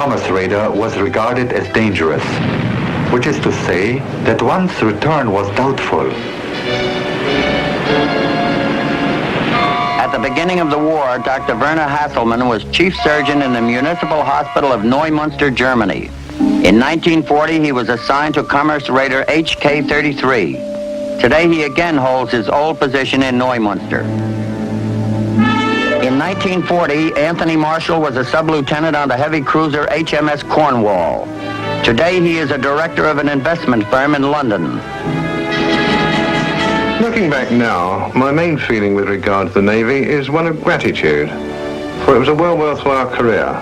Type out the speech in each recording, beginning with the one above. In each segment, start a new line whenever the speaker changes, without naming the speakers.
commerce raider was regarded as dangerous, which is to say that one's return was doubtful.
At the beginning of the war, Dr. Werner Hasselmann was chief surgeon in the Municipal Hospital of Neumünster, Germany. In 1940, he was assigned to commerce raider HK-33. Today, he again holds his old position in Neumünster. In 1940, Anthony Marshall was a sub-lieutenant on the heavy cruiser HMS Cornwall. Today, he is a director of an investment firm in London.
Looking back now, my main feeling with regard to the Navy is one of gratitude, for it was a well worthwhile career.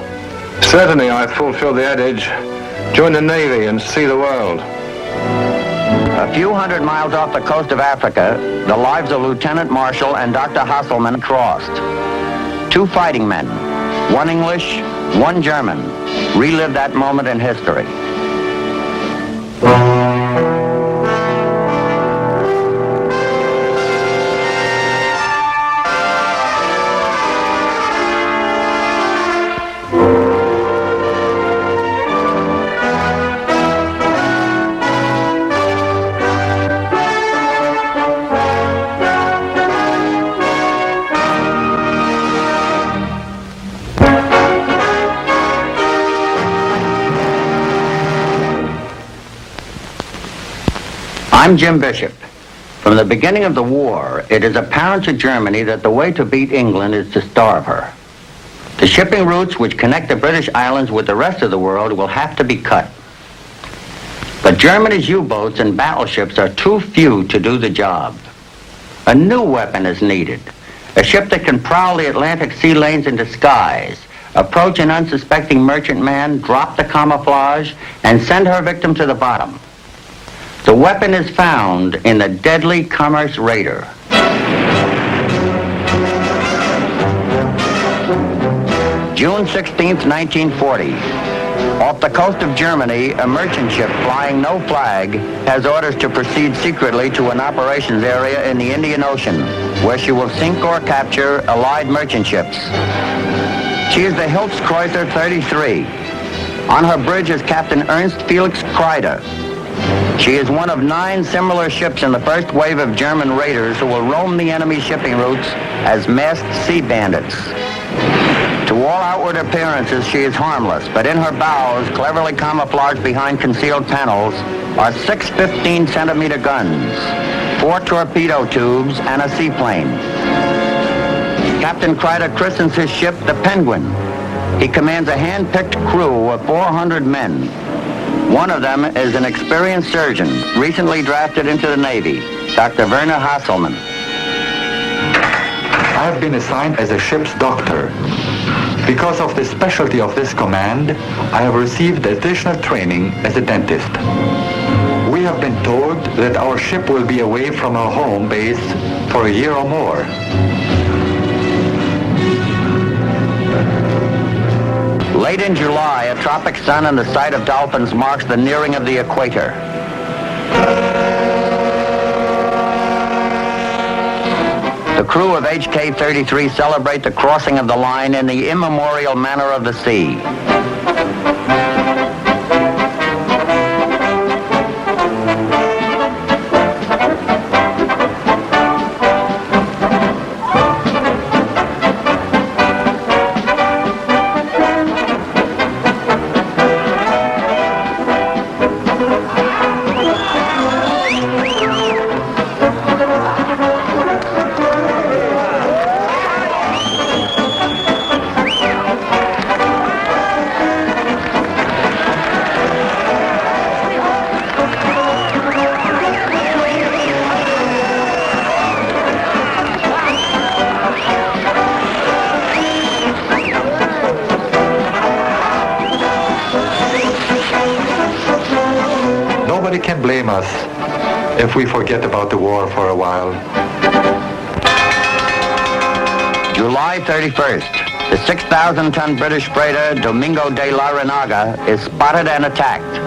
Certainly I fulfilled the adage, join the Navy and see the world.
A few hundred miles off the coast of Africa, the lives of Lieutenant Marshall and Dr. Hasselmann crossed. Two fighting men, one English, one German, relived that moment in history. I'm Jim Bishop. From the beginning of the war, it is apparent to Germany that the way to beat England is to starve her. The shipping routes which connect the British Islands with the rest of the world will have to be cut. But Germany's U-boats and battleships are too few to do the job. A new weapon is needed. A ship that can prowl the Atlantic sea lanes in disguise, approach an unsuspecting merchantman, drop the camouflage, and send her victim to the bottom. The weapon is found in the deadly commerce raider. June 16th, 1940. Off the coast of Germany, a merchant ship flying no flag has orders to proceed secretly to an operations area in the Indian Ocean, where she will sink or capture Allied merchant ships. She is the Hilfskreuzer 33. On her bridge is Captain Ernst Felix Kreider. She is one of 9 similar ships in the first wave of German raiders who will roam the enemy shipping routes as masked sea bandits. To all outward appearances, she is harmless, but in her bows, cleverly camouflaged behind concealed panels, are 6 15-centimeter guns, 4 torpedo tubes, and a seaplane. Captain Kreider christens his ship the Penguin. He commands a hand-picked crew of 400 men. One of them is an experienced surgeon, recently drafted into the Navy, Dr. Werner Hasselmann.
I have been assigned as a ship's doctor. Because of the specialty of this command, I have received additional training as a dentist. We have been told that our ship will be away from our home base for a year or more.
Late in July, a tropic sun and the sight of dolphins marks the nearing of the equator. The crew of HK-33 celebrate the crossing of the line in the immemorial manner of the sea.
Nobody can blame us if we forget about the war for a while.
July 31st, the 6,000-ton British freighter Domingo de Larrinaga is spotted and attacked.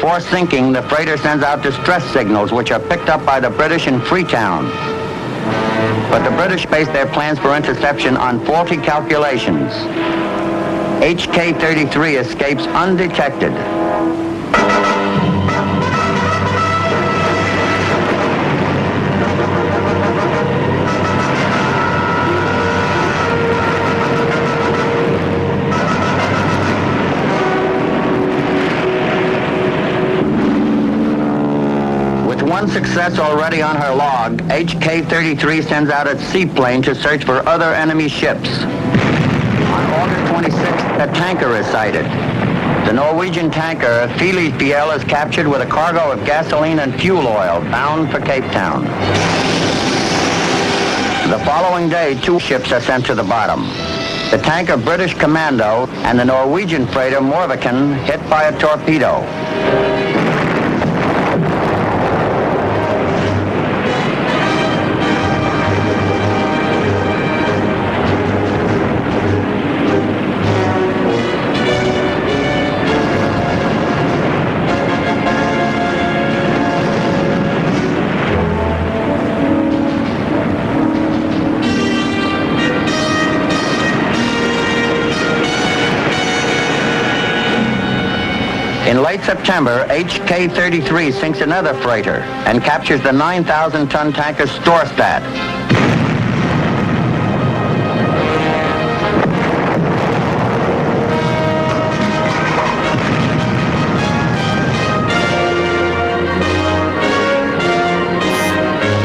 Before sinking, the freighter sends out distress signals, which are picked up by the British in Freetown. But the British base their plans for interception on faulty calculations. HK-33 escapes undetected. One success already on her log, HK-33 sends out its seaplane to search for other enemy ships. On August 26th, a tanker is sighted. The Norwegian tanker Filefjell is captured with a cargo of gasoline and fuel oil bound for Cape Town. The following day, 2 ships are sent to the bottom. The tanker British Commando and the Norwegian freighter Morviken hit by a torpedo. In late September, HK-33 sinks another freighter and captures the 9,000-ton tanker Storstad.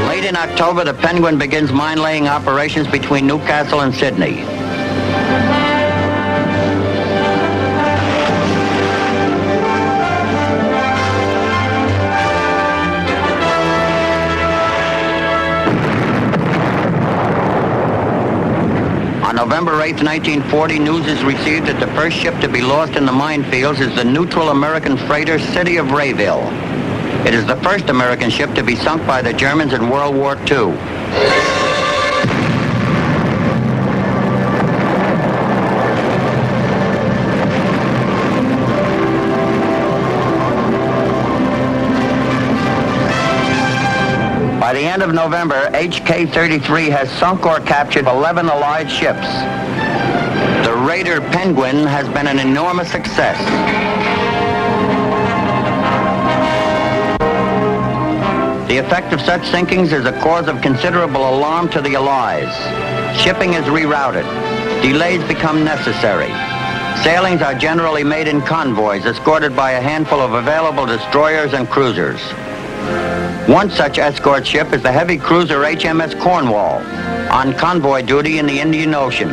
Late in October, the Penguin begins mine-laying operations between Newcastle and Sydney. On November 8, 1940, news is received that the first ship to be lost in the minefields is the neutral American freighter City of Rayville. It is the first American ship to be sunk by the Germans in World War II. By the end of November, HK-33 has sunk or captured 11 Allied ships. The raider Penguin has been an enormous success. The effect of such sinkings is a cause of considerable alarm to the Allies. Shipping is rerouted. Delays become necessary. Sailings are generally made in convoys, escorted by a handful of available destroyers and cruisers. One such escort ship is the heavy cruiser HMS Cornwall, on convoy duty in the Indian Ocean.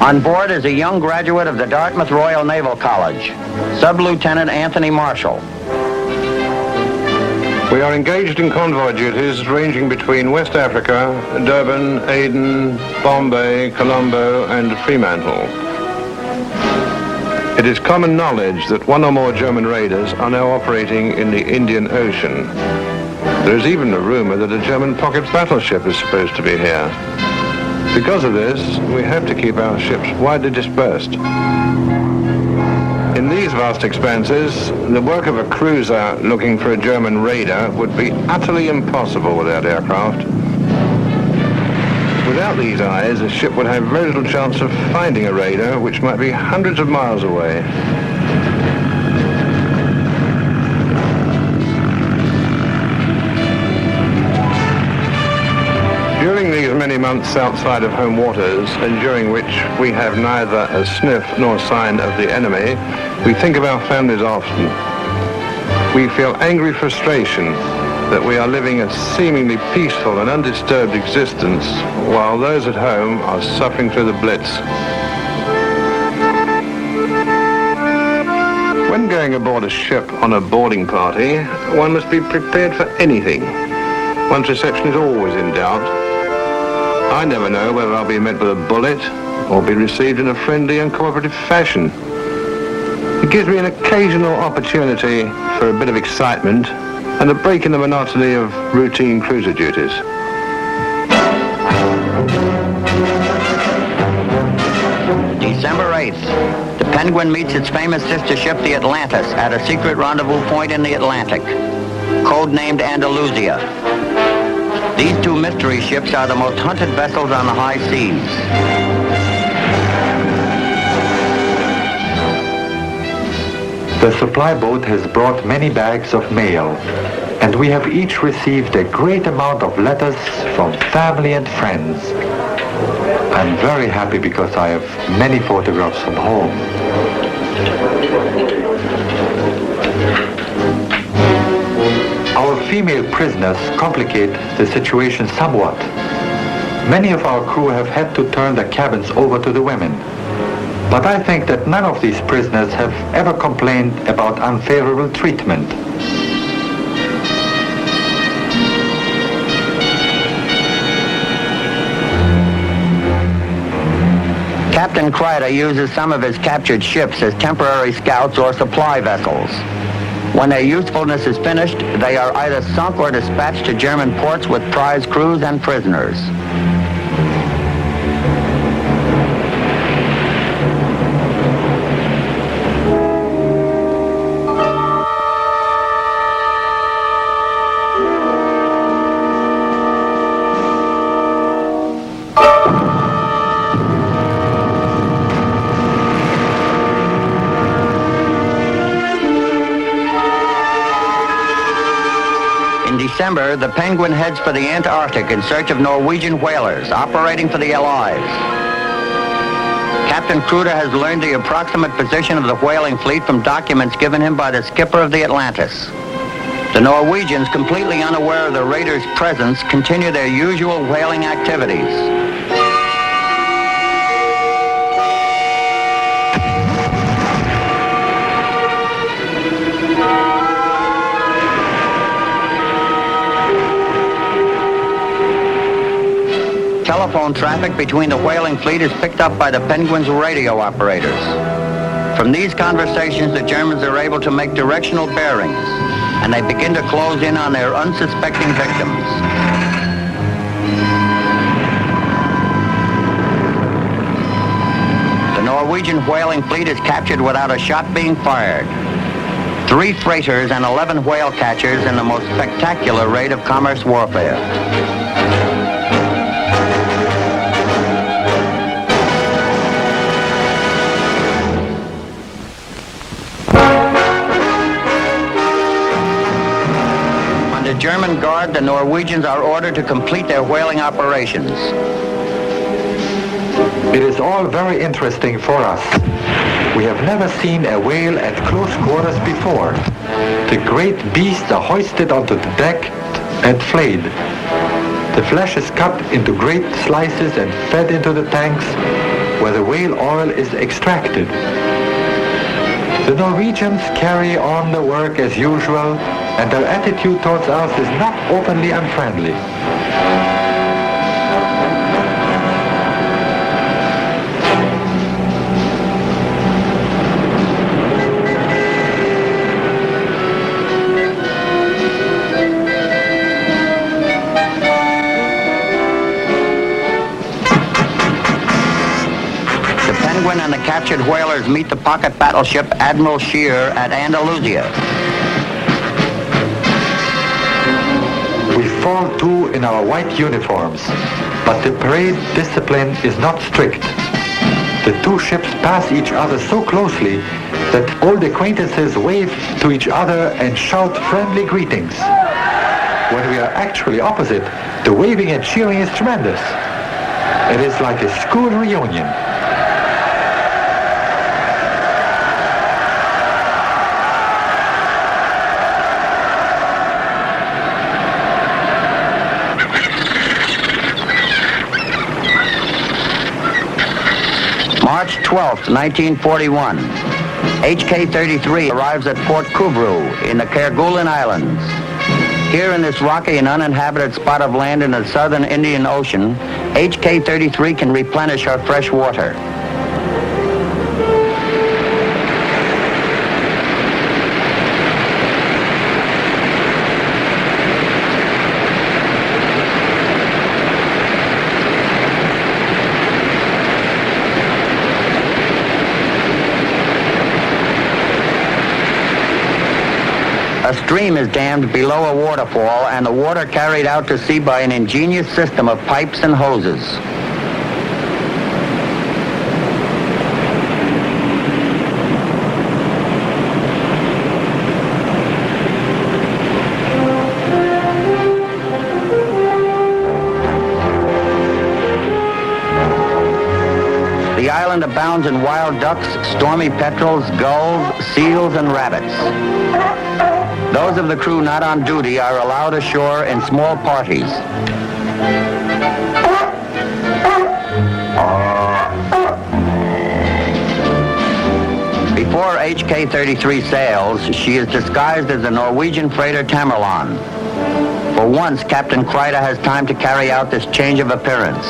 On board is a young graduate of the Dartmouth Royal Naval College, Sub-Lieutenant Anthony Marshall.
We are engaged in convoy duties ranging between West Africa, Durban, Aden, Bombay, Colombo, and Fremantle. It is common knowledge that one or more German raiders are now operating in the Indian Ocean. There is even a rumor that a German pocket battleship is supposed to be here. Because of this, we have to keep our ships widely dispersed. In these vast expanses, the work of a cruiser looking for a German raider would be utterly impossible without aircraft. Without these eyes, a ship would have very little chance of finding a raider, which might be hundreds of miles away. During these many months outside of home waters, and during which we have neither a sniff nor sign of the enemy, we think of our families often. We feel angry frustration that we are living a seemingly peaceful and undisturbed existence while those at home are suffering through the Blitz. When going aboard a ship on a boarding party, one must be prepared for anything. One's reception is always in doubt. I never know whether I'll be met with a bullet or be received in a friendly and cooperative fashion. It gives me an occasional opportunity for a bit of excitement and a break in the monotony of routine cruiser duties.
December 8th, the Penguin meets its famous sister ship, the Atlantis, at a secret rendezvous point in the Atlantic, codenamed Andalusia. These two mystery ships are the most hunted vessels on the high seas.
The supply boat has brought many bags of mail, and we have each received a great amount of letters from family and friends. I'm very happy because I have many photographs from home. Our female prisoners complicate the situation somewhat. Many of our crew have had to turn the cabins over to the women. But I think that none of these prisoners have ever complained about unfavorable treatment.
Captain Kreider uses some of his captured ships as temporary scouts or supply vessels. When their usefulness is finished, they are either sunk or dispatched to German ports with prize crews and prisoners. In December, the Penguin heads for the Antarctic in search of Norwegian whalers operating for the Allies. Captain Kruder has learned the approximate position of the whaling fleet from documents given him by the skipper of the Atlantis. The Norwegians, completely unaware of the raiders' presence, continue their usual whaling activities. Telephone traffic between the whaling fleet is picked up by the Penguin's radio operators. From these conversations, the Germans are able to make directional bearings, and they begin to close in on their unsuspecting victims. The Norwegian whaling fleet is captured without a shot being fired. 3 freighters and 11 whale catchers in the most spectacular raid of commerce warfare. Under German guard, the Norwegians are ordered to complete their whaling operations.
It is all very interesting for us. We have never seen a whale at close quarters before. The great beasts are hoisted onto the deck and flayed. The flesh is cut into great slices and fed into the tanks where the whale oil is extracted. The Norwegians carry on the work as usual, and their attitude towards us is not openly unfriendly.
Penguin and the captured whalers meet the pocket battleship Admiral Scheer at Andalusia.
We fall to in our white uniforms, but the parade discipline is not strict. The 2 ships pass each other so closely that old acquaintances wave to each other and shout friendly greetings. When we are actually opposite, the waving and cheering is tremendous. It is like a school reunion.
March 12th, 1941. HK-33 arrives at Port Kubru in the Kerguelen Islands. Here in this rocky and uninhabited spot of land in the southern Indian Ocean, HK-33 can replenish her fresh water. A stream is dammed below a waterfall and the water carried out to sea by an ingenious system of pipes and hoses. The island abounds in wild ducks, stormy petrels, gulls, seals, and rabbits. Those of the crew not on duty are allowed ashore in small parties. Before HK-33 sails, she is disguised as the Norwegian freighter Tamerlan. For once, Captain Kreider has time to carry out this change of appearance.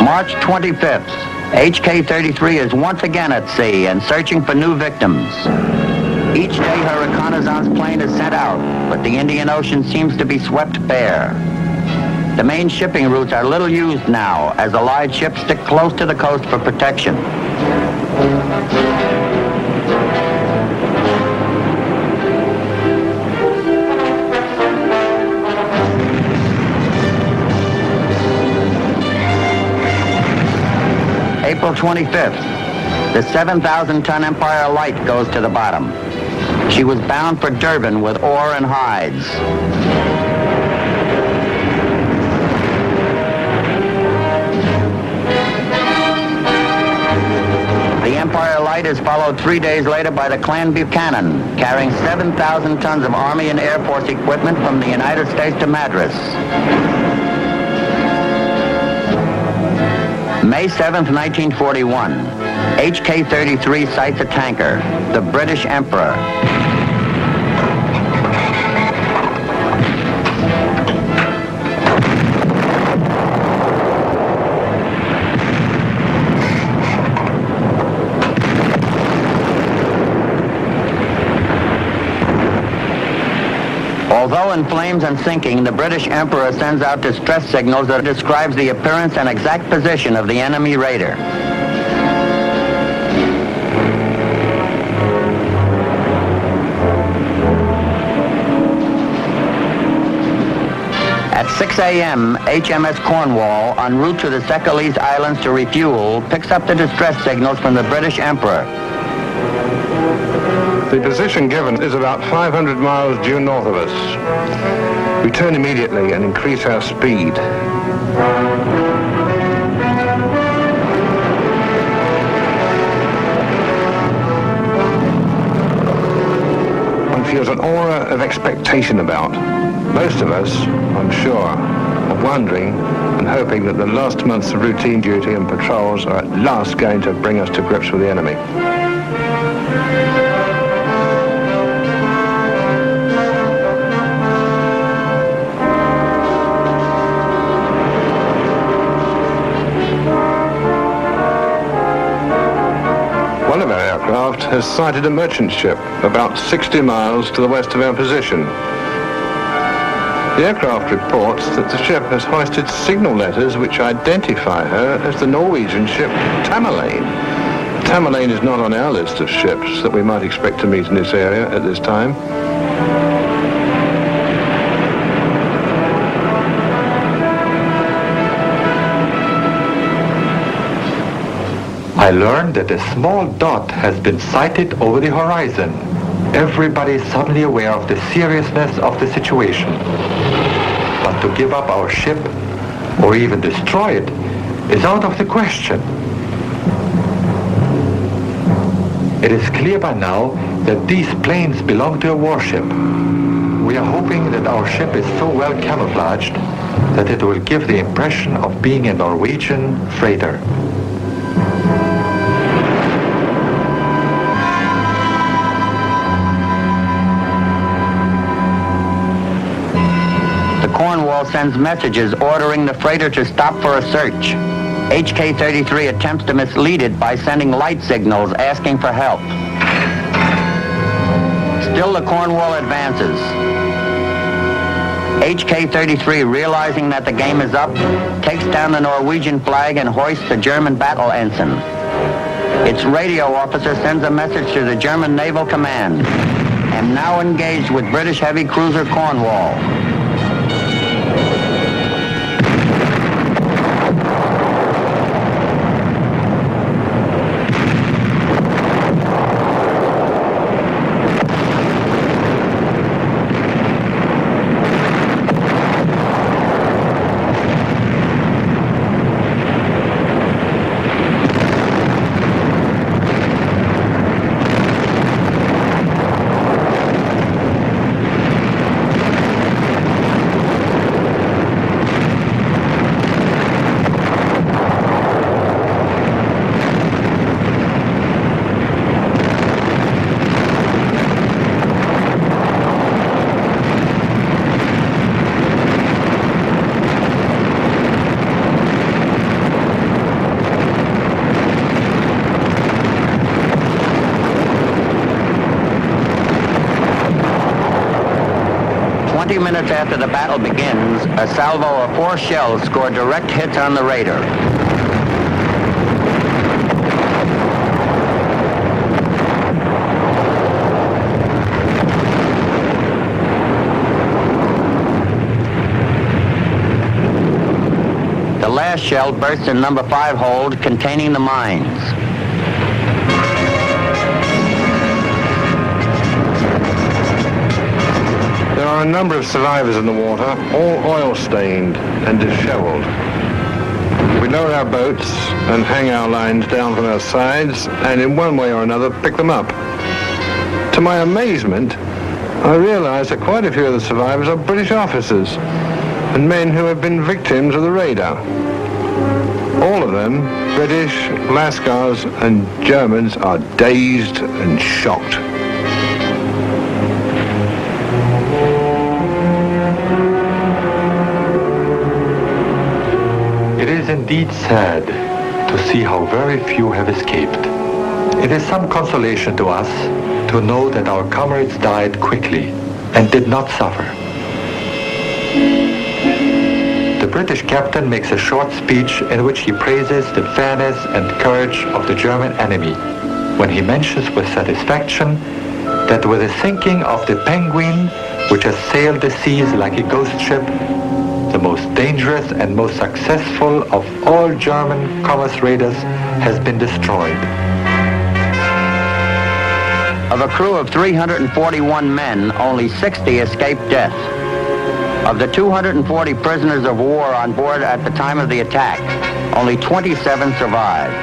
March 25th, HK-33 is once again at sea and searching for new victims. Each day her reconnaissance plane is sent out, but the Indian Ocean seems to be swept bare. The main shipping routes are little used now, as Allied ships stick close to the coast for protection. April 25th, the 7,000-ton Empire Light goes to the bottom. She was bound for Durban with ore and hides. The Empire Light is followed 3 days later by the Clan Buchanan, carrying 7,000 tons of Army and Air Force equipment from the United States to Madras. May 7th, 1941, HK-33 sights a tanker, the British Emperor. Although in flames and sinking, the British Emperor sends out distress signals that describes the appearance and exact position of the enemy raider. At 6 a.m., HMS Cornwall, en route to the Seychelles Islands to refuel, picks up the distress signals from the British Emperor.
The position given is about 500 miles due north of us. We turn immediately and increase our speed. One feels an aura of expectation about. Most of us, I'm sure, are wondering and hoping that the last months of routine duty and patrols are at last going to bring us to grips with the enemy. One of our aircraft has sighted a merchant ship about 60 miles to the west of our position. The aircraft reports that the ship has hoisted signal letters which identify her as the Norwegian ship Tamerlan. Tamerlan is not on our list of ships that we might expect to meet in this area at this time.
I learned that a small dot has been sighted over the horizon. Everybody is suddenly aware of the seriousness of the situation. But to give up our ship, or even destroy it, is out of the question. It is clear by now that these planes belong to a warship. We are hoping that our ship is so well camouflaged that it will give the impression of being a Norwegian freighter.
Cornwall sends messages ordering the freighter to stop for a search. HK-33 attempts to mislead it by sending light signals asking for help. Still the Cornwall advances. HK-33, realizing that the game is up, takes down the Norwegian flag and hoists the German battle ensign. Its radio officer sends a message to the German Naval Command. Am now engaged with British heavy cruiser Cornwall. Minutes after the battle begins, a salvo of 4 shells score direct hits on the raider. The last shell bursts in number 5 hold containing the mines.
There are a number of survivors in the water, all oil-stained and disheveled. We lower our boats and hang our lines down from our sides and in one way or another pick them up. To my amazement, I realize that quite a few of the survivors are British officers and men who have been victims of the radar. All of them, British, Lascars and Germans, are dazed and shocked.
It is indeed sad to see how very few have escaped. It is some consolation to us to know that our comrades died quickly and did not suffer. The British captain makes a short speech in which he praises the fairness and courage of the German enemy when he mentions with satisfaction that with the sinking of the Penguin, which has sailed the seas like a ghost ship, the most dangerous and most successful of all German commerce raiders has been destroyed.
Of a crew of 341 men, only 60 escaped death. Of the 240 prisoners of war on board at the time of the attack, only 27 survived.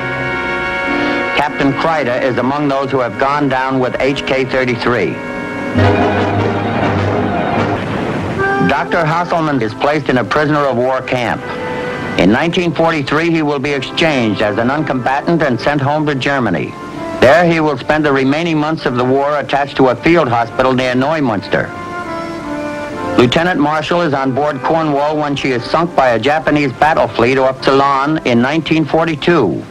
Captain Kreider is among those who have gone down with HK-33. Dr. Hasselman is placed in a prisoner of war camp. In 1943, he will be exchanged as a non-combatant and sent home to Germany. There he will spend the remaining months of the war attached to a field hospital near Neumünster. Lieutenant Marshall is on board Cornwall when she is sunk by a Japanese battle fleet off Ceylon in 1942.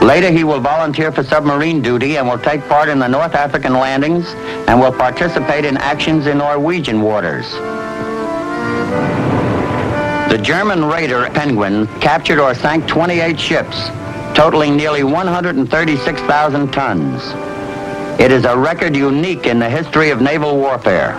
Later he will volunteer for submarine duty and will take part in the North African landings and will participate in actions in Norwegian waters. The German raider Penguin captured or sank 28 ships, totaling nearly 136,000 tons. It is a record unique in the history of naval warfare.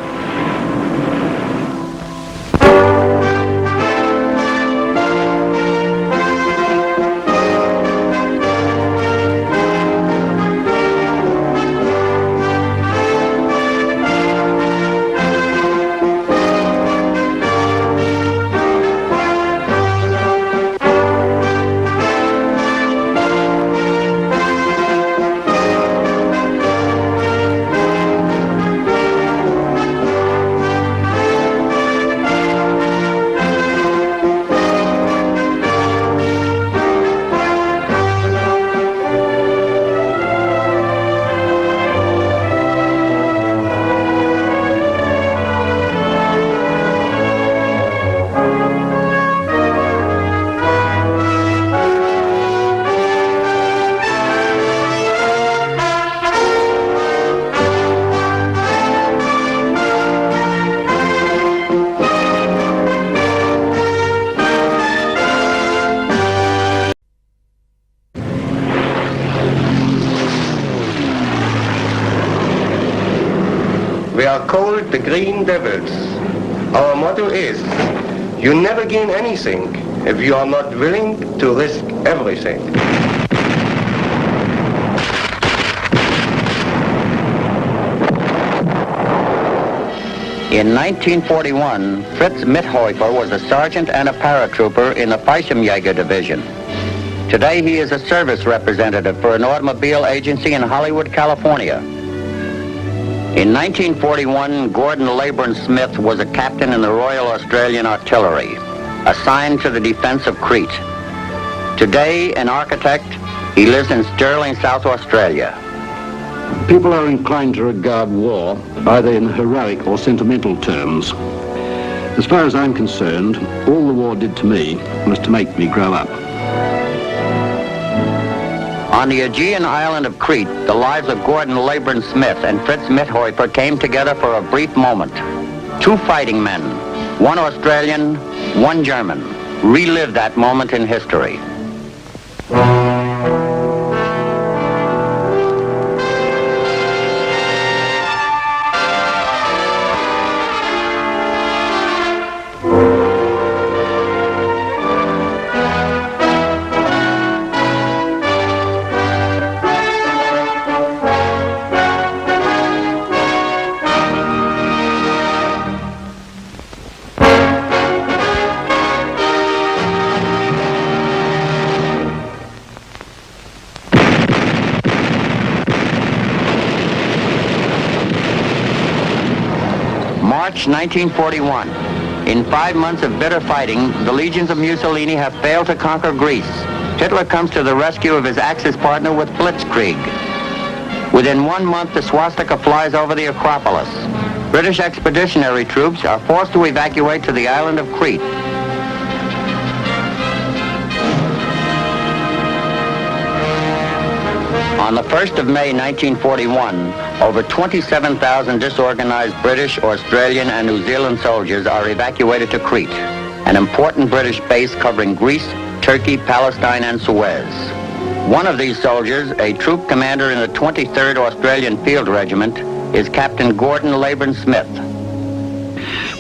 We are called the Green Devils. Our motto is, you never gain anything if you are not willing to risk everything.
In 1941, Fritz Mitthäufer was a sergeant and a paratrooper in the Fallschirmjäger Division. Today he is a service representative for an automobile agency in Hollywood, California. In 1941, Gordon Leyburn Smith was a captain in the Royal Australian Artillery, assigned to the defense of Crete. Today, an architect, he lives in Stirling, South Australia.
People are inclined to regard war either in heroic or sentimental terms. As far as I'm concerned, all the war did to me was to make me grow up.
On the Aegean island of Crete, the lives of Gordon Leyburn Smith and Fritz Mitthäufer came together for a brief moment. Two fighting men, one Australian, one German, relived that moment in history. March 1941. In 5 months of bitter fighting, the legions of Mussolini have failed to conquer Greece. Hitler comes to the rescue of his Axis partner with blitzkrieg. Within 1 month, the swastika flies over the Acropolis. British expeditionary troops are forced to evacuate to the island of Crete. On the 1st of May 1941, over 27,000 disorganized British, Australian, and New Zealand soldiers are evacuated to Crete, an important British base covering Greece, Turkey, Palestine, and Suez. One of these soldiers, a troop commander in the 23rd Australian Field Regiment, is Captain Gordon Leyburn Smith.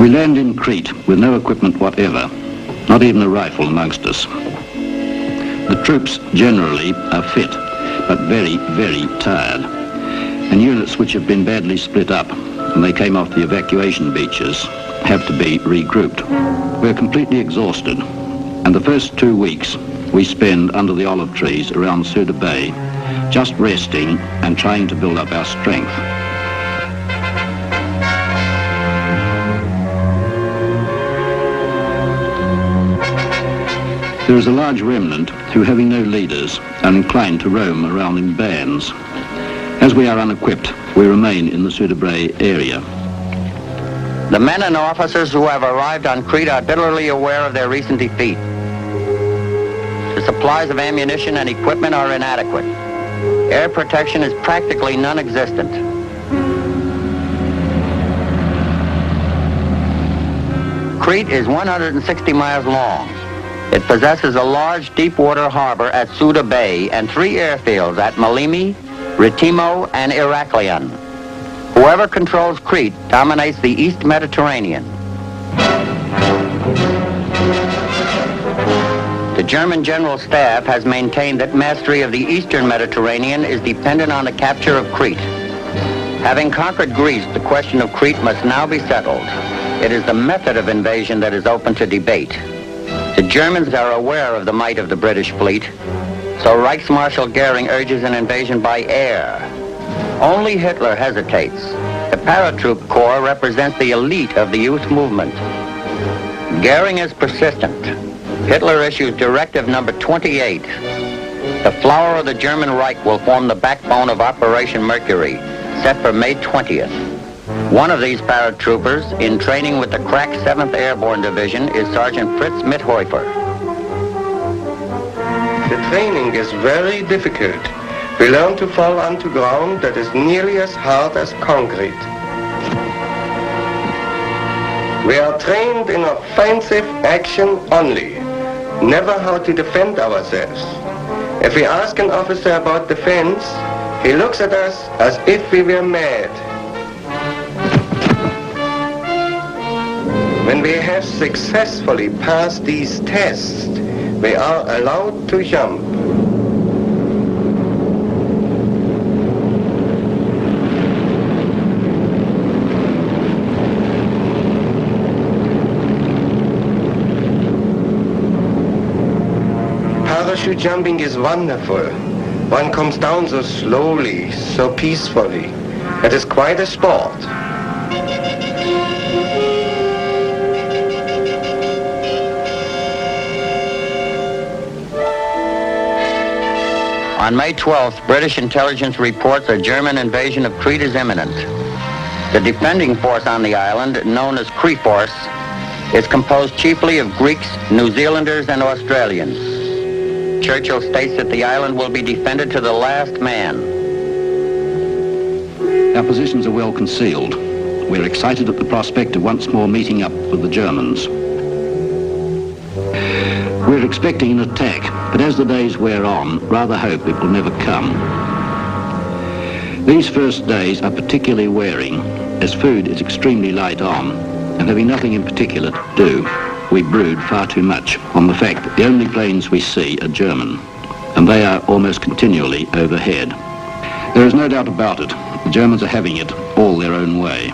We land in Crete with no equipment whatever, not even a rifle amongst us. The troops generally are fit, but very, very tired. And units which have been badly split up and they came off the evacuation beaches have to be regrouped. We're completely exhausted, and the first 2 weeks we spend under the olive trees around Suda Bay, just resting and trying to build up our strength. There is a large remnant who, having no leaders, are inclined to roam around in bands. As we are unequipped, we remain in the Suda Bay area.
The men and officers who have arrived on Crete are bitterly aware of their recent defeat. The supplies of ammunition and equipment are inadequate. Air protection is practically non-existent. Crete is 160 miles long. It possesses a large deep-water harbor at Suda Bay and 3 airfields at Malimi, Ritimo, and Iraklion. Whoever controls Crete dominates the East Mediterranean. The German General Staff has maintained that mastery of the Eastern Mediterranean is dependent on the capture of Crete. Having conquered Greece, the question of Crete must now be settled. It is the method of invasion that is open to debate. The Germans are aware of the might of the British fleet, so Reichsmarshal Goering urges an invasion by air. Only Hitler hesitates. The paratroop corps represents the elite of the youth movement. Goering is persistent. Hitler issues Directive Number 28. The flower of the German Reich will form the backbone of Operation Mercury, set for May 20th. One of these paratroopers, in training with the crack 7th Airborne Division, is Sergeant Fritz Mitthäufer.
The training is very difficult. We learn to fall onto ground that is nearly as hard as concrete. We are trained in offensive action only, never how to defend ourselves. If we ask an officer about defense, he looks at us as if we were mad. When we have successfully passed these tests, we are allowed to jump. Parachute jumping is wonderful. One comes down so slowly, so peacefully. It is quite a sport.
On May 12th, British intelligence reports a German invasion of Crete is imminent. The defending force on the island, known as Creforce, is composed chiefly of Greeks, New Zealanders, and Australians. Churchill states that the island will be defended to the last man.
Our positions are well concealed. We're excited at the prospect of once more meeting up with the Germans. We're expecting an attack, but as the days wear on, rather hope it will never come. These first days are particularly wearing, as food is extremely light on, and having nothing in particular to do, we brood far too much on the fact that the only planes we see are German, and they are almost continually overhead. There is no doubt about it, the Germans are having it all their own way.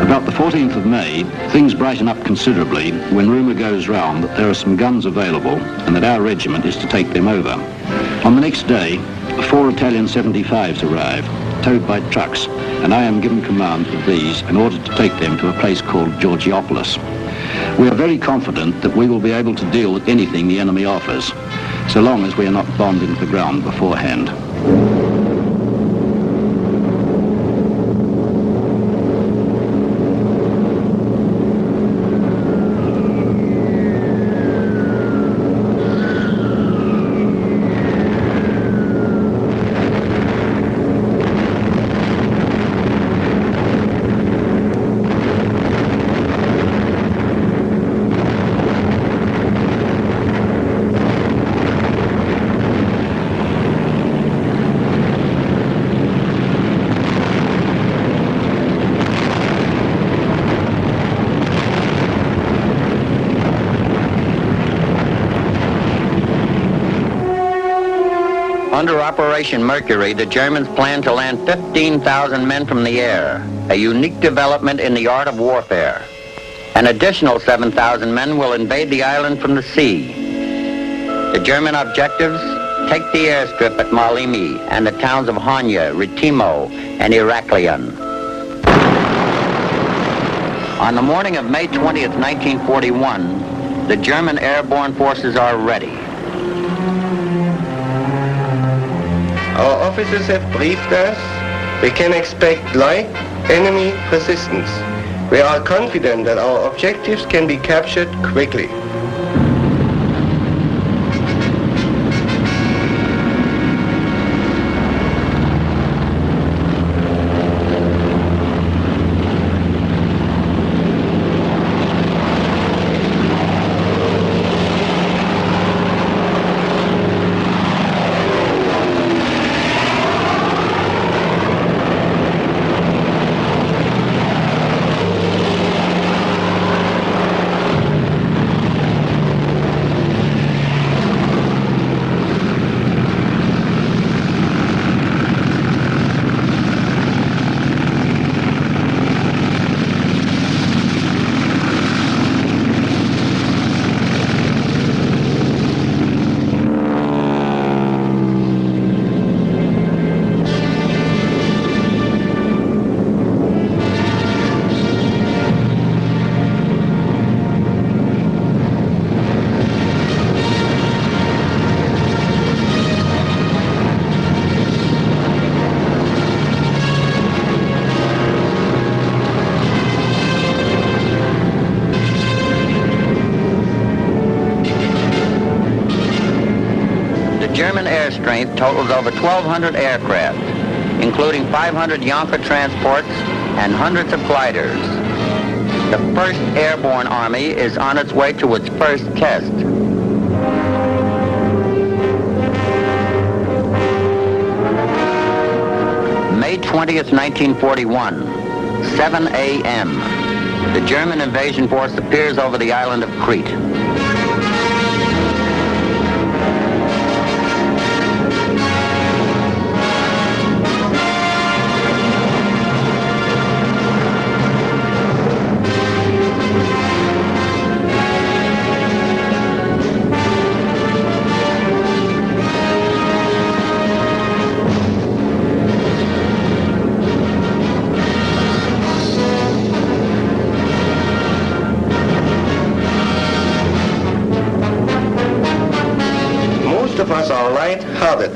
About the 14th of May, things brighten up considerably when rumour goes round that there are some guns available and that our regiment is to take them over. On the next day, 4 Italian 75s arrive, towed by trucks, and I am given command of these in order to take them to a place called Georgiopolis. We are very confident that we will be able to deal with anything the enemy offers, so long as we are not bombed into the ground beforehand.
Under Operation Mercury, the Germans plan to land 15,000 men from the air, a unique development in the art of warfare. An additional 7,000 men will invade the island from the sea. The German objectives: take the airstrip at Malimi and the towns of Hanya, Ritimo, and Heraklion. On the morning of May 20th, 1941, the German airborne forces are ready.
Our officers have briefed us. We can expect light enemy resistance. We are confident that our objectives can be captured quickly.
German air strength totals over 1,200 aircraft, including 500 Yonker transports and hundreds of gliders. The 1st Airborne Army is on its way to its first test. May 20th, 1941, 7 a.m. the German invasion force appears over the island of Crete.
Us are light-hearted.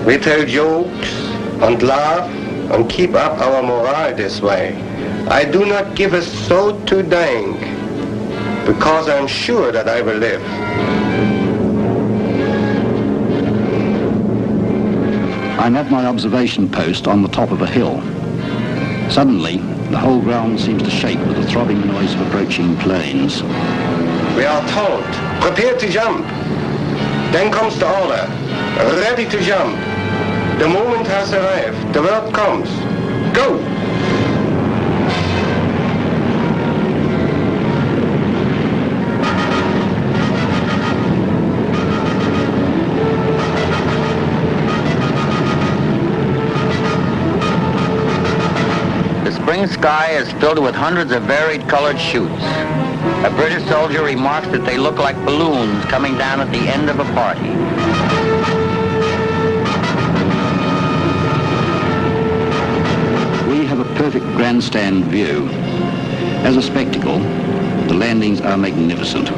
We tell jokes and laugh and keep up our morale this way. I do not give a thought to dying because I'm sure that I will live.
I'm at my observation post on the top of a hill. Suddenly, the whole ground seems to shake with the throbbing noise of approaching planes.
We are told, prepare to jump. Then comes the order, ready to jump. The moment has arrived, the word comes, go!
The spring sky is filled with hundreds of varied colored chutes. A British soldier remarks that they look like balloons coming down at the end of a party.
We have a perfect grandstand view. As a spectacle, the landings are magnificent.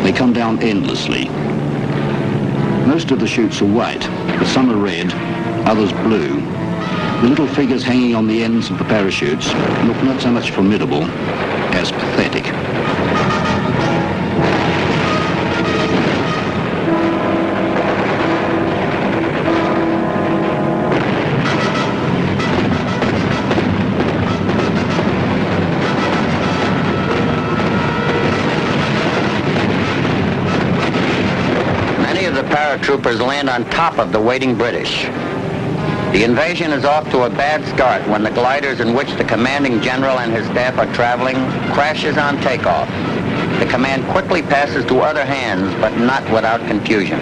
They come down endlessly. Most of the chutes are white, but some are red, others blue. The little figures hanging on the ends of the parachutes look not so much formidable as pathetic.
Paratroopers land on top of the waiting British. The invasion is off to a bad start when the gliders in which the commanding general and his staff are traveling crashes on takeoff. The command quickly passes to other hands, but not without confusion.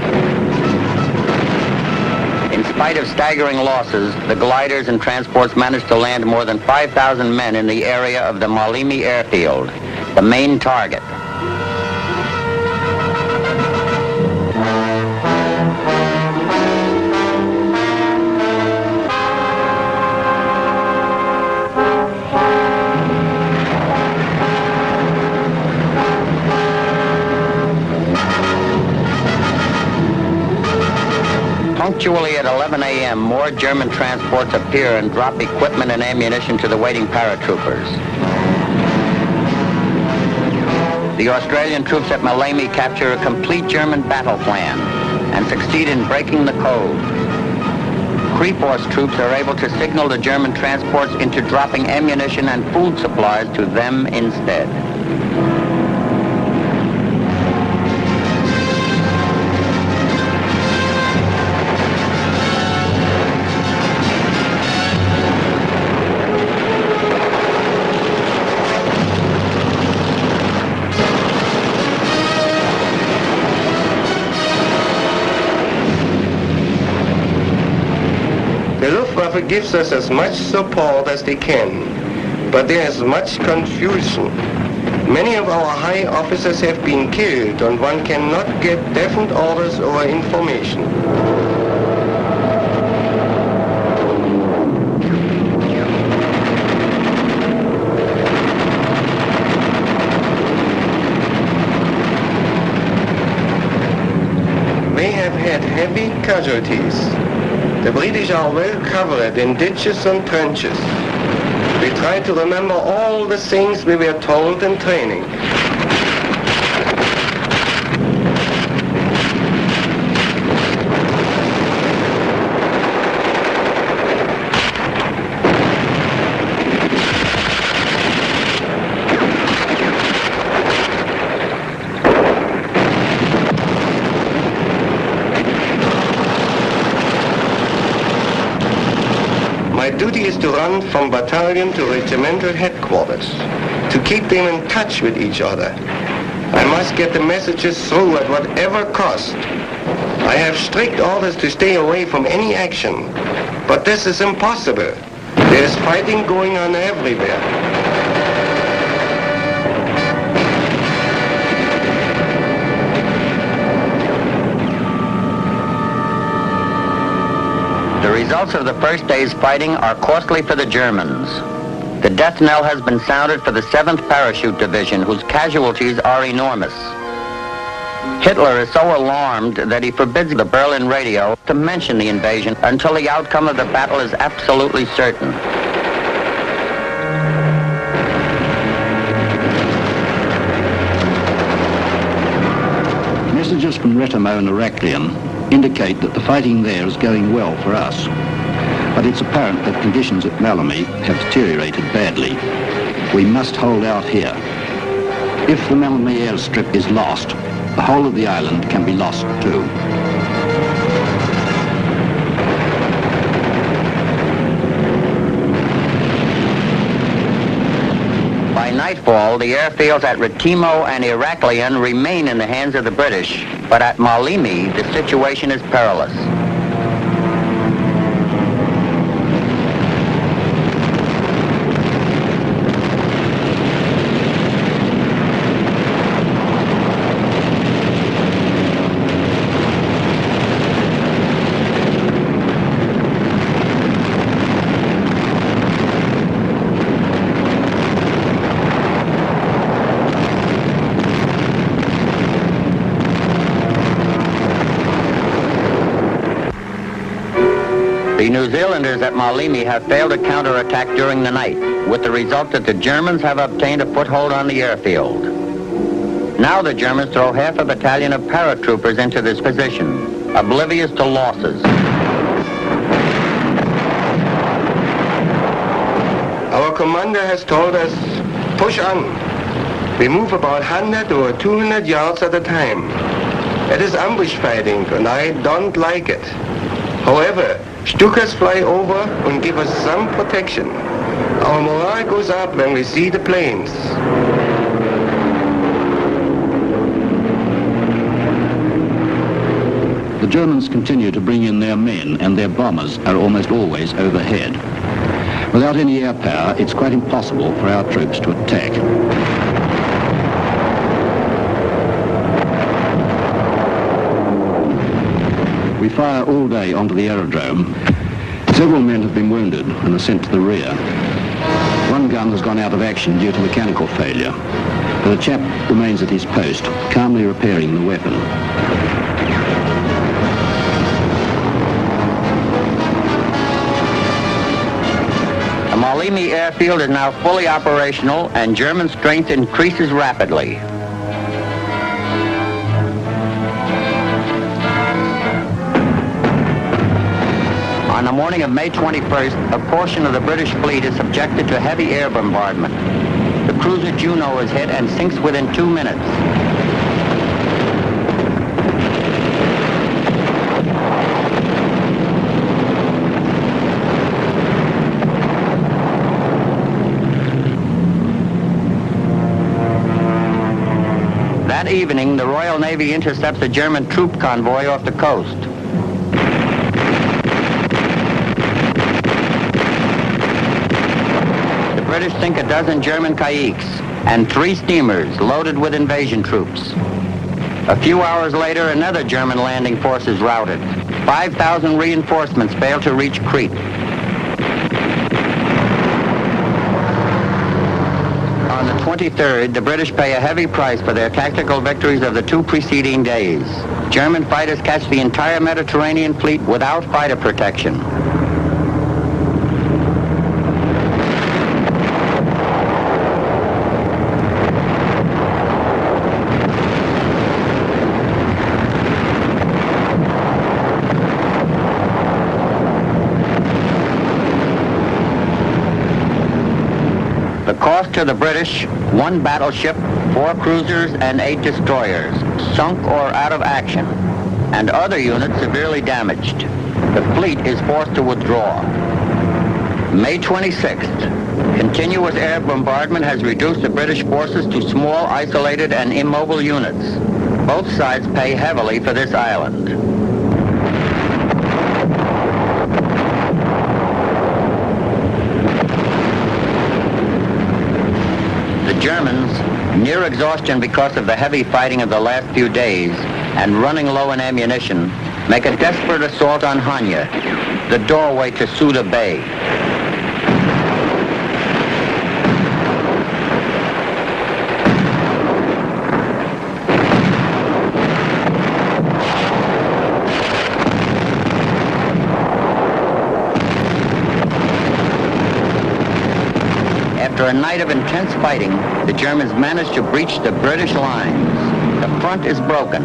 In spite of staggering losses, the gliders and transports managed to land more than 5,000 men in the area of the Malimi airfield, the main target. Punctually at 11 a.m., more German transports appear and drop equipment and ammunition to the waiting paratroopers. The Australian troops at Malemi capture a complete German battle plan and succeed in breaking the code. Crete Force troops are able to signal the German transports into dropping ammunition and food supplies to them instead.
The Luftwaffe gives us as much support as they can, but there is much confusion. Many of our high officers have been killed and one cannot get definite orders or information. We have had heavy casualties. The British are well covered in ditches and trenches. We try to remember all the things we were told in training. My duty is to run from battalion to regimental headquarters, to keep them in touch with each other. I must get the messages through at whatever cost. I have strict orders to stay away from any action, but this is impossible. There is fighting going on everywhere.
The results of the first day's fighting are costly for the Germans. The death knell has been sounded for the 7th Parachute Division, whose casualties are enormous. Hitler is so alarmed that he forbids the Berlin radio to mention the invasion until the outcome of the battle is absolutely certain.
Messages from Retamo and Heraklion indicate that the fighting there is going well for us. But it's apparent that conditions at Malmö have deteriorated badly. We must hold out here. If the Malmö airstrip is lost, the whole of the island can be lost too.
By nightfall, the airfields at Retimo and Heraklion remain in the hands of the British, but at Malmö, the situation is perilous. The New Zealanders at Malmö have failed to counterattack during the night, with the result that the Germans have obtained a foothold on the airfield. Now the Germans throw half a battalion of paratroopers into this position, oblivious to losses.
Our commander has told us, push on. We move about 100 or 200 yards at a time. It is ambush fighting, and I don't like it. However, Stukas fly over and give us some protection. Our morale goes up when we see the planes.
The Germans continue to bring in their men, and their bombers are almost always overhead. Without any air power, it's quite impossible for our troops to attack. We fire all day onto the aerodrome. Several men have been wounded and are sent to the rear. One gun has gone out of action due to mechanical failure, but a chap remains at his post, calmly repairing the weapon.
The Malmö airfield is now fully operational, and German strength increases rapidly. On the morning of May 21st, a portion of the British fleet is subjected to heavy air bombardment. The cruiser Juno is hit and sinks within 2 minutes. That evening, the Royal Navy intercepts a German troop convoy off the coast. The British sink a dozen German kayaks and 3 steamers loaded with invasion troops. A few hours later, another German landing force is routed. 5,000 reinforcements fail to reach Crete. On the 23rd, the British pay a heavy price for their tactical victories of the 2 preceding days. German fighters catch the entire Mediterranean fleet without fighter protection. The cost to the British, 1 battleship, 4 cruisers, and 8 destroyers, sunk or out of action, and other units severely damaged. The fleet is forced to withdraw. May 26th. Continuous air bombardment has reduced the British forces to small, isolated, and immobile units. Both sides pay heavily for this island. The Germans, near exhaustion because of the heavy fighting of the last few days and running low in ammunition, make a desperate assault on Hanya, the doorway to Suda Bay. After a night of intense fighting, the Germans managed to breach the British lines. The front is broken,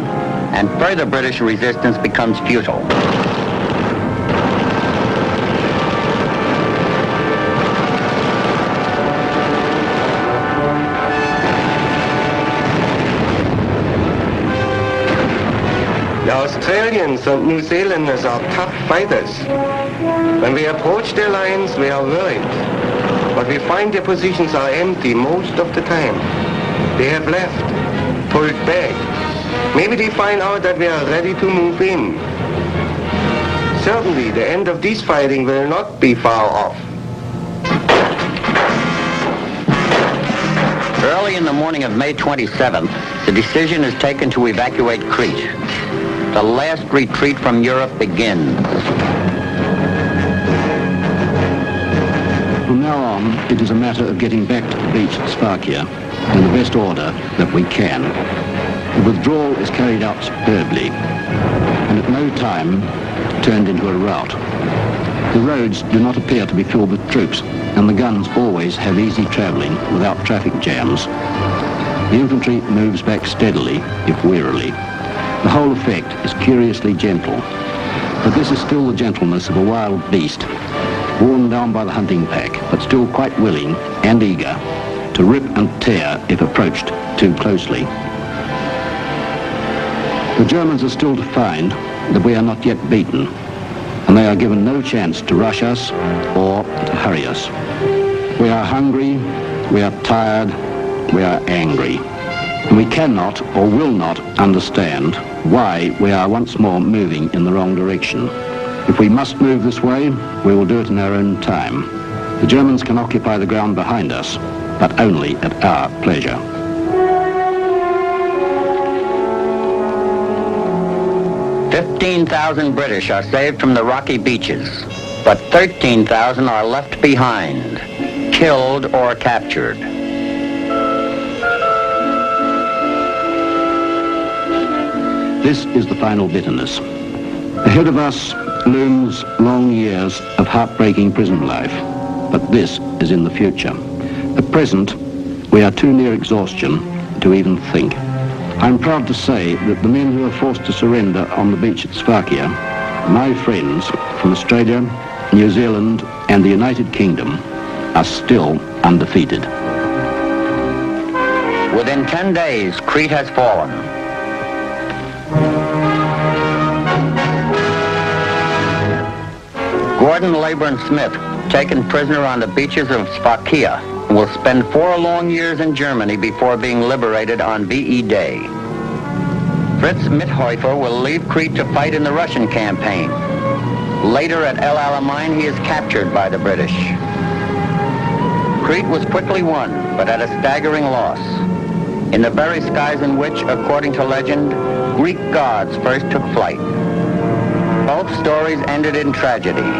and further British resistance becomes futile.
The Australians and New Zealanders are tough fighters. When we approach their lines, we are worried. But we find their positions are empty most of the time. They have left, pulled back. Maybe they find out that we are ready to move in. Certainly, the end of this fighting will not be far off.
Early in the morning of May 27th, the decision is taken to evacuate Crete. The last retreat from Europe begins.
From now on, it is a matter of getting back to the beach at Sfakia in the best order that we can. The withdrawal is carried out superbly, and at no time turned into a rout. The roads do not appear to be filled with troops, and the guns always have easy travelling without traffic jams. The infantry moves back steadily, if wearily. The whole effect is curiously gentle, but this is still the gentleness of a wild beast, worn down by the hunting pack, but still quite willing and eager to rip and tear if approached too closely. The Germans are still to find that we are not yet beaten, and they are given no chance to rush us or to hurry us. We are hungry, we are tired, we are angry, and we cannot or will not understand why we are once more moving in the wrong direction. If we must move this way, we will do it in our own time. The Germans can occupy the ground behind us, but only at our pleasure.
"15,000 British are saved from the rocky beaches, but 13,000 are left behind, killed or captured."
This is the final bitterness. Ahead of us looms long years of heartbreaking prison life, but this is in the future. At present, we are too near exhaustion to even think. I'm proud to say that the men who are forced to surrender on the beach at Sfakia, my friends from Australia, New Zealand, and the United Kingdom, are still undefeated.
Within 10 days, Crete has fallen. Gordon Leyburn Smith, taken prisoner on the beaches of Sfakia, will spend 4 long years in Germany before being liberated on VE Day. Fritz Mitthäufer will leave Crete to fight in the Russian campaign. Later at El Alamein, he is captured by the British. Crete was quickly won, but at a staggering loss, in the very skies in which, according to legend, Greek gods first took flight. Both stories ended in tragedy.